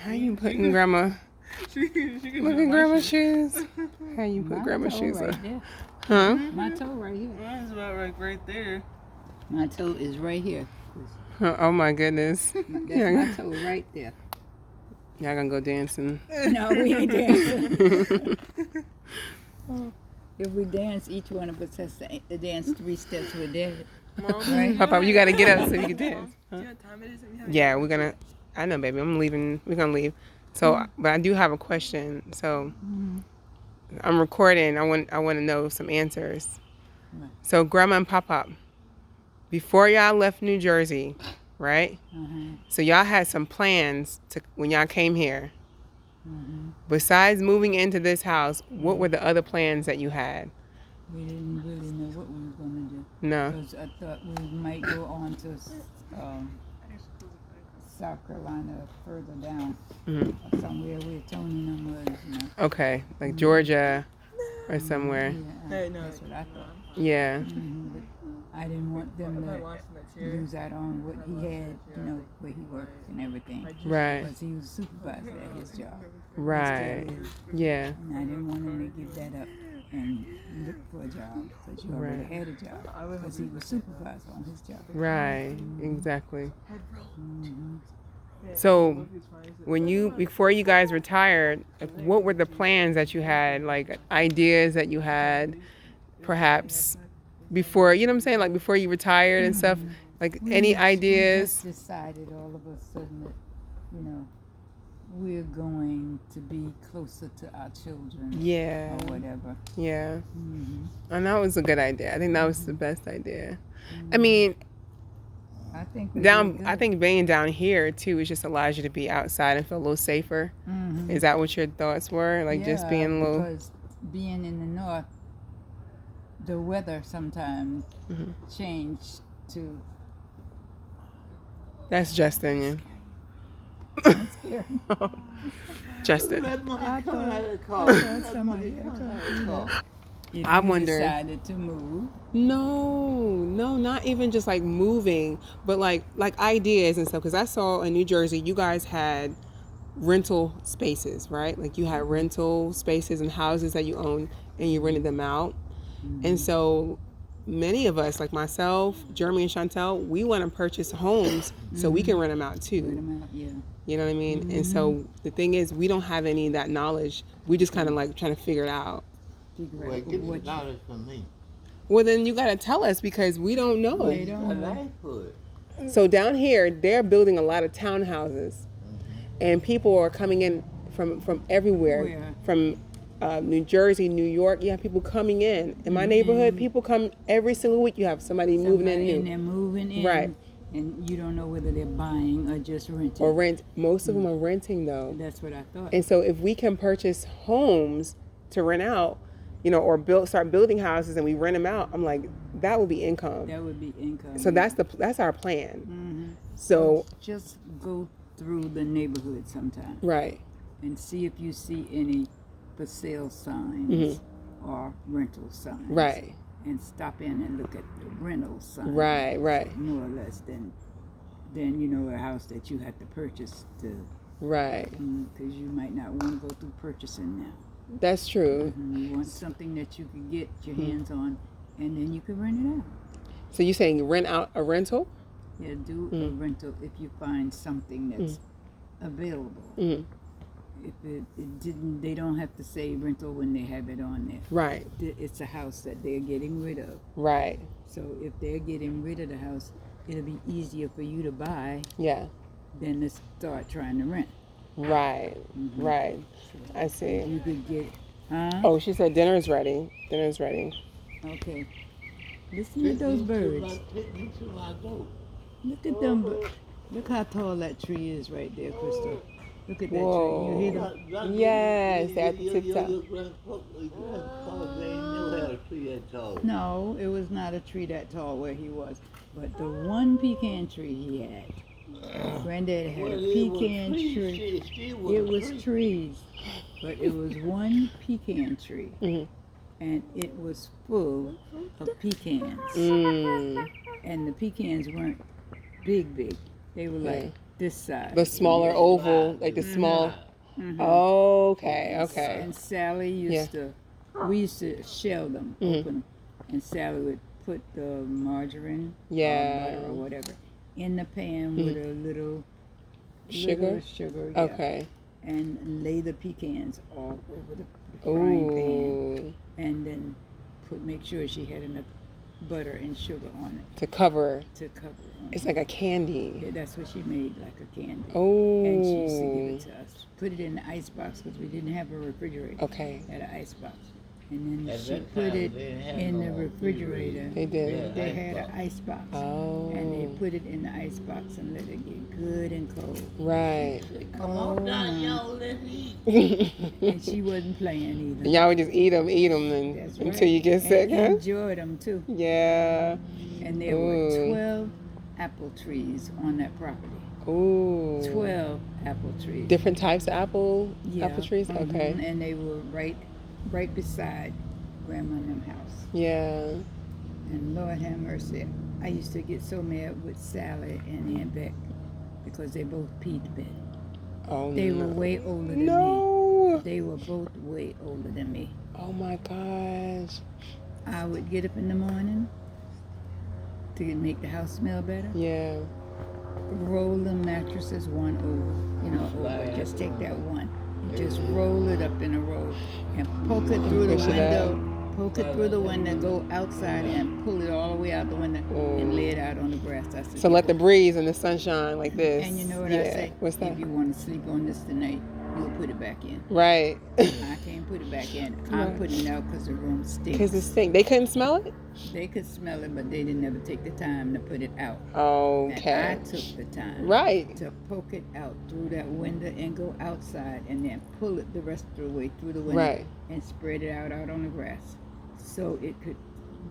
How you putting grandma? Look at grandma's shoes. How you put grandma's shoes on? There. Huh? My toe right here. Mine's about right there. My toe is right here. Oh my goodness. That's my toe right there. Y'all gonna go dancing? No, we ain't dancing. If we dance, each one of us has to dance 3 steps with David. Right? Papa, you gotta get up so you can dance. Huh? Do you know what time it is? Yeah, we're gonna. I know, baby. I'm leaving. We're gonna leave. So, but I do have a question. So, I'm recording. I want to know some answers. Right. So, Grandma and Papa, before y'all left New Jersey, right? So y'all had some plans to when y'all came here. Besides moving into this house, what were the other plans that you had? We didn't really know what we were going to do. No. Because I thought we might go on to South Carolina further down. Or somewhere where Tony and them was, you know. Okay, like Georgia or somewhere. Yeah, that's what I thought. Yeah. But I didn't want them to lose out on what he had, you know, where he worked and everything. Right. Because he was supervisor at his job. Right. Yeah. And I didn't want him to give that up and look for a job because you already had a job. Because he was supervisor on his job. Right. Exactly. So, before you guys retired, like, what were the plans that you had, like ideas that you had, perhaps before, you know what I'm saying, like before you retired and stuff, like any ideas? We just decided all of a sudden that, you know, we're going to be closer to our children. Yeah. Or whatever. Yeah. And that was a good idea. I think that was the best idea. I mean, I think being down here too, it just allows you to be outside and feel a little safer. Is that what your thoughts were? Like just being a little. Because being in the north, the weather sometimes changed to. That's Justin, yeah. I'm scared. Justin. I thought somebody I wonder. Decided to move. No, not even just like moving, but like ideas and stuff. Because I saw in New Jersey, you guys had rental spaces, right? Like you had rental spaces and houses that you owned, and you rented them out. And so many of us, like myself, Jeremy and Chantel, we want to purchase homes so we can rent them out too. Rent them out, yeah. You know what I mean? And so the thing is, we don't have any of that knowledge. We just kind of like trying to figure it out. Well, get the knowledge from me. Well, then you got to tell us because we don't know. They don't know. So down here, they're building a lot of townhouses, and people are coming in from everywhere, from New Jersey, New York. You have people coming in. In my neighborhood, people come every single week. You have somebody moving in new. And they're moving in. Right. And you don't know whether they're buying or just renting. Or rent. Most of them are renting though. That's what I thought. And so if we can purchase homes to rent out, you know, or start building houses and we rent them out, I'm like, that would be income. That would be income. So that's our plan. So just go through the neighborhood sometime. Right. And see if you see any for sale signs or rental signs. Right. And stop in and look at the rental signs. Right. More or less than you know, a house that you have to purchase to. Right. Because you might not want to go through purchasing now. That's true. You want something that you can get your hands on, and then you can rent it out. So you're saying rent out a rental? Yeah, do a rental if you find something that's available. If it didn't, they don't have to say rental when they have it on there. Right. It's a house that they're getting rid of. Right. So if they're getting rid of the house, it'll be easier for you to buy. Yeah. Than to start trying to rent. Right. Right. So I see. You could get. Huh? Oh, she said dinner's ready. Dinner's ready. Okay. Listen to those birds. Look at them. Look how tall that tree is right there, Crystal. Look at that Whoa. tree. You hear them? Yes, at the tip top. No, it was not a tree that tall where he was. But the one pecan tree he had, Granddad had a pecan tree. It was trees, but it was one pecan tree. And it was full of pecans. And the pecans weren't big. They were like this side. The smaller oval, like the small. Okay, okay. And Sally used to, we used to shell them, open them, and Sally would put the margarine or butter or whatever in the pan with a little Sugar? sugar, Okay. and lay the pecans all over the frying pan, Ooh. and then make sure she had enough butter and sugar on it To cover. to cover it. It's like a candy. Yeah, that's what she made, like a candy. Oh. And she used to give it to us. Put it in the ice box because we didn't have a refrigerator. Okay. Had an ice box. And then At she that put time, it they didn't have in the no refrigerator. They did. Yeah. They Ice had box. an ice box. Oh. And they put it in the ice box and let it get good and cold. Right. Come on down, y'all, let's eat. And she wasn't playing either. Y'all would just eat them and That's until right. you get sick, And huh? enjoyed them too. Yeah. And there were 12 apple trees on that property. Ooh. 12 apple trees. Different types of apple trees? Mhm. Okay. And they were right beside Grandma and them house. Yeah. And Lord have mercy, I used to get so mad with Sally and Aunt Beck because they both peed the bed. Oh, They no. were way older than me. No. They were both way older than me. Oh, my gosh. I would get up in the morning to make the house smell better. Yeah. Roll the mattresses one over, just take that one. And just roll it up in a row and poke it through the Push it out. window. Poke it through the window, go outside and pull it all the way out the window and lay it out on the grass. I said, So let the breeze and the sunshine like this. and you know what yeah. I say? What's that? If you want to sleep on this tonight, you'll put it back in. Right. I can't put it back in. I'm putting it out because the room stinks. Because it stinks. They couldn't smell it? They could smell it, but they didn't ever take the time to put it out. Okay. And I took the time Right. to poke it out through that window and go outside and then pull it the rest of the way through the window Right. and spread it out on the grass so it could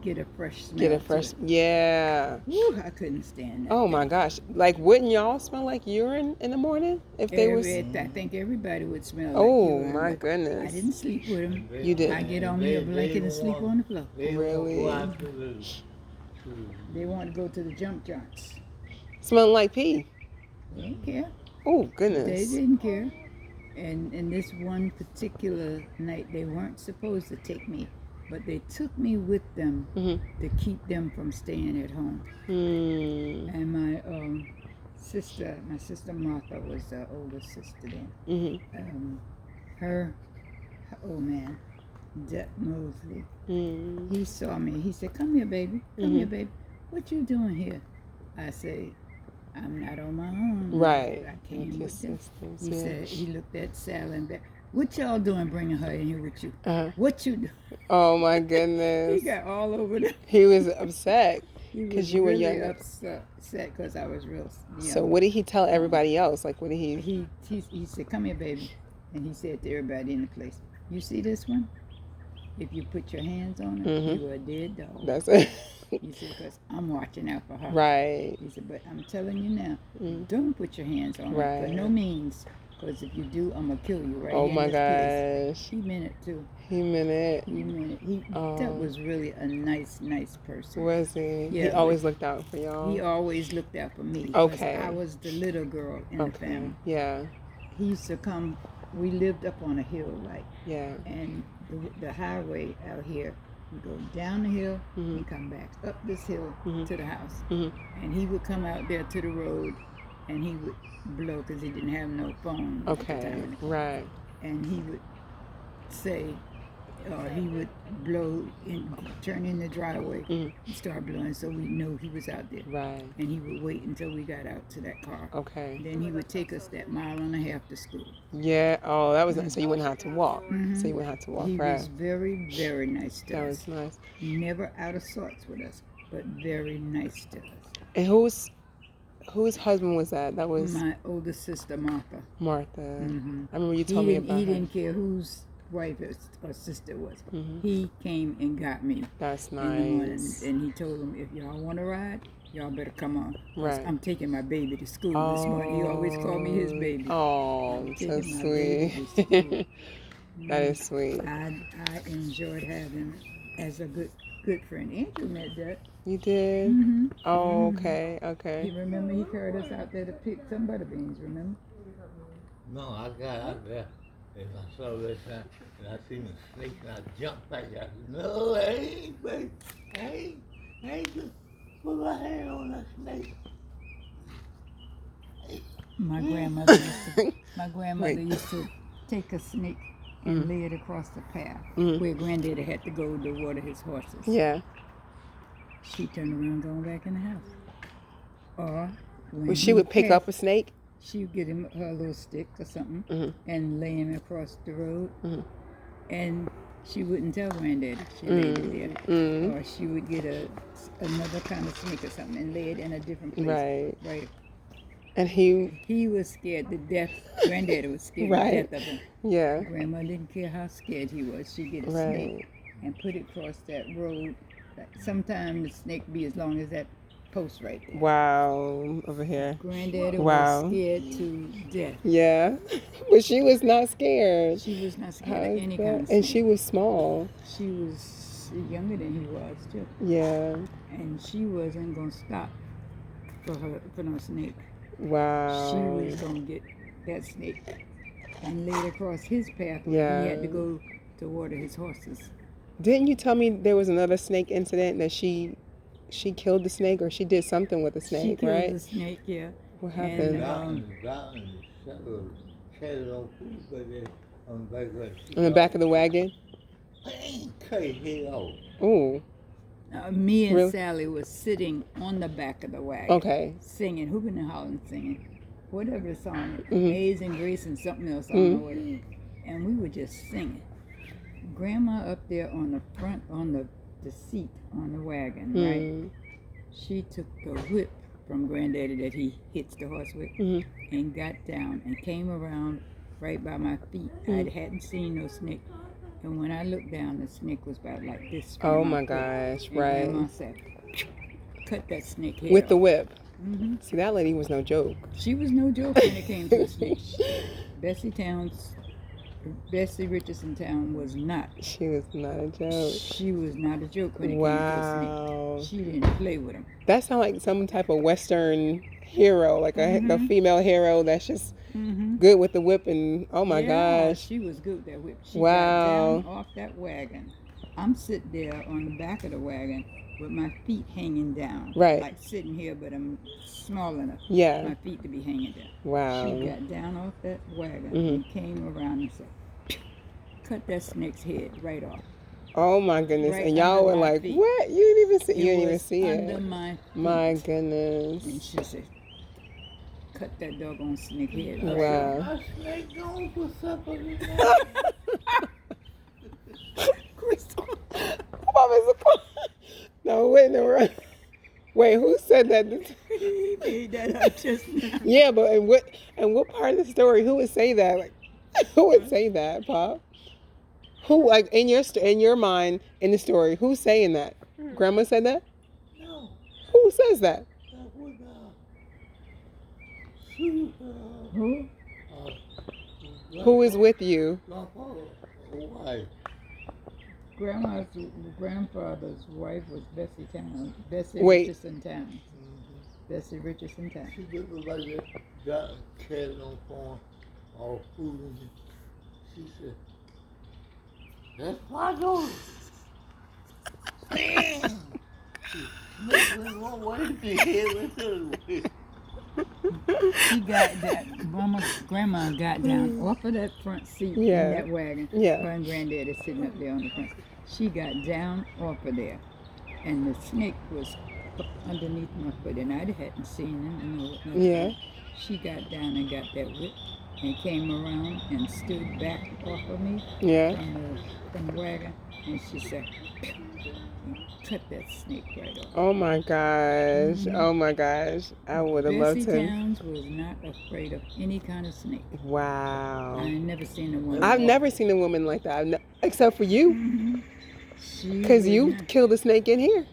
get a fresh smell. Get a to fresh. it. Yeah. Whew, I couldn't stand that. Oh my gosh. Like, wouldn't y'all smell like urine in the morning if they was? I think everybody would smell Oh like you. my I goodness. didn't sleep with them. You did. I get on me a blanket and sleep on the floor. Really? They want to go to the jump joints. Smelling like pee. They didn't care. Oh They goodness. didn't care. And this one particular night, they weren't supposed to take me, but they took me with them to keep them from staying at home. And my sister Martha was the older sister then. Her, oh man, Depp Mosley. He saw me. He said, "Come here, baby. Come here, baby. What you doing here?" I said, "I'm not on my own. Right. I came Like with your them." sisters, He yeah. said, he looked at Sally and Beck. "What y'all doing bringing her in here with you? Uh-huh. What you do?" Oh my He goodness. got all over them. He was upset He was because you were really young. upset because I was real young. So what did he tell everybody else? Like, what did he? He said, "Come here, baby," and he said to everybody in the place, "You see this one? If you put your hands on it, you are a dead dog." That's it. He said, "Because I'm watching out for her." Right. He said, "But I'm telling you now, don't put your hands on her Right. for no means, because if you do, I'm gonna kill you right Oh here my in this place." gosh. He meant it too. He meant it. He meant it. That was really a nice person. Was he? Yeah, He but always looked out for y'all. He always looked out for me. 'Cause Okay. I was the little girl in the family. Yeah. He used to come. We lived up on a hill, like, Yeah. and the highway out here. We go down the hill and come back up this hill to the house. And he would come out there to the road, and he would blow because he didn't have no phone at the Okay. time. Right. And he would say, or he would blow turn in the driveway and start blowing, so we know he was out there. Right. And he would wait until we got out to that car. Okay. Then he would take us that mile and a half to school. Yeah. Oh, that was so you wouldn't have to walk. So you wouldn't have to walk. He Right. was very, very nice to That us. was nice. Never out of sorts with us, but very nice to us. And whose husband was that? That was My older sister, Martha. Martha. Mhm. I remember you told me about He her. didn't care whose wife or sister was. He came and got me That's in the morning, nice. and he told them, "If y'all want to ride, y'all better come on. 'Cause Right. I'm taking my baby to school this morning." He always called me his baby. Oh, so Taking my baby to school. sweet. That is sweet. I enjoyed having him as a good good friend Andrew met that. You did? Mm-hmm. Oh, okay, You okay. remember he carried us out there to pick some butter beans, remember? No, I got out there and I saw that time and I seen a snake and I jumped back. I said, no, I ain't, baby. I ain't just put my hand on that snake. My grandmother Right. used to take a snake and lay it across the path Mhm. where Granddaddy had to go to water his horses. Yeah. She turned around going back in the house. Or when Well, she he would pick passed, up a snake. she would get him her little stick or something Mhm. and lay him across the road. Mhm. And she wouldn't tell Granddaddy. She laid it there. Mm. Or she would get another kind of snake or something and lay it in a different place. Right. Right. And he, He was scared to death. Granddaddy was scared Right. to death of him. yeah. Grandma didn't care how scared he was. She'd get a Right. snake and put it across that road. Sometimes the snake be as long as that post right there. Wow. Over here. Granddaddy Wow. was scared to death. Yeah. But she was not scared. She was not How scared of is any that? kind of snake. And she was small. She was younger than he was too. Yeah. And she wasn't gonna stop for no snake. Wow. She was gonna get that snake and lay it across his path where Yeah. he had to go to water his horses. Didn't you tell me there was another snake incident that she killed the snake or she did something with the She snake, killed right? the snake, yeah. What And, happened? Down shattered on food, but then on the back of the On the back of the wagon? cut his head off. Ooh. Me and Really? Sally was sitting on the back of the wagon, Okay. singing, hooping and hollering, singing, whatever the song, Mm-hmm. Amazing Grace and something else, I don't know what it is. And we were just singing. Grandma up there on the front, on the seat on the wagon, right? Mm. She took the whip from Granddaddy that he hits the horse with Mhm. and got down and came around right by my feet. I hadn't seen no snake. And when I looked down, the snake was about like this. from Oh my foot. gosh, And right. Grandma said, cut that snake head With the off. whip. Hmm. See, that lady was no joke. She was no joke when it came to a snake. Bessie Richardson Town was not. She was not a joke. She was not a joke when it Wow. came to a snake. She didn't play with him. That sounds like some type of Western hero, like a female hero that's just Mm-hmm. good with the whip and oh my Yeah, gosh. she was good with that whip. She Wow. got down off that wagon. I'm sitting there on the back of the wagon with my feet hanging down. Right. Like sitting here, but I'm small enough for Yeah. my feet to be hanging down. Wow. She got down off that wagon Mhm. and came around and said, cut that snake's head right off. Oh my goodness. Right And y'all under were my like, feet. what? You didn't even see It you didn't even was see under it. my feet. My goodness. And she said, cut that doggone snake head off. Wow. A snake going for supper tonight. No, wait, no, wait, who said that? He made that up just now. Yeah, but and what part of the story? Who would say that? Like, who would say that, Pop? Who, like, in your mind in the story? Who's saying that? Grandma said that. No, Who says that? that was she, Who? Who is with you? my father, wife. Grandfather's wife was Bessie Wait. Richardson Town. Bessie Richardson Town. She did look like that. Got carried on farm, all food in it. She said, that's my daughter. Damn! She went one way, the head went the other way. She got that. Grandma got down off of that front seat Yeah. in that wagon. Yeah. Her and Granddaddy sitting up there on the front. She got down off of there, and the snake was underneath my foot, and I hadn't seen him. No, Yeah. She got down and got that whip and came around and stood back off of me Yeah. from the wagon, and she said, and cut that snake right off. Oh my gosh. Oh my gosh. I would have loved Bessie to. Towns was not afraid of any kind of snake. I Wow. ain't never seen a woman. I've never seen a woman like that. Except for you, She because was you not- killed a snake in here.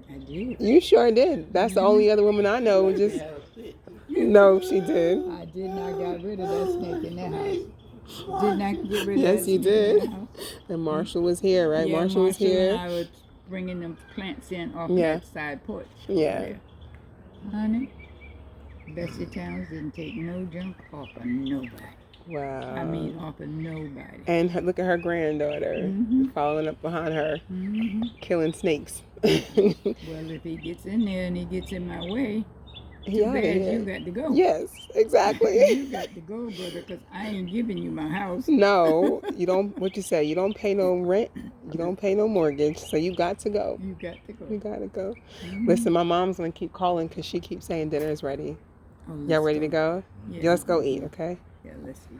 I did. You sure did. That's the only other woman I know. Just Had a fit. no, she did. I did not get rid of that snake in that house. Did not get rid of Yes, that you snake in did. that house. And Marshall was here, right? Yeah, Marshall was And here. I were bringing them plants in off Yeah. that side porch. Yeah. Over there. Honey, Bessie Towns didn't take no junk off of nobody. Wow. I mean, off of nobody. And look at her granddaughter following up behind her, killing snakes. Well, if he gets in there and he gets in my way, too Yeah, bad yeah. you got to go. Yes, exactly. You got to go, brother, because I ain't giving you my house. No, you don't. What you say? You don't pay no rent. You don't pay no mortgage. So you got to go. You got to go. You gotta go. Listen, my mom's gonna keep calling because she keeps saying dinner is ready. Oh, Y'all let's ready to go? Yeah. Yeah, let's go eat, okay? Yeah, let's eat.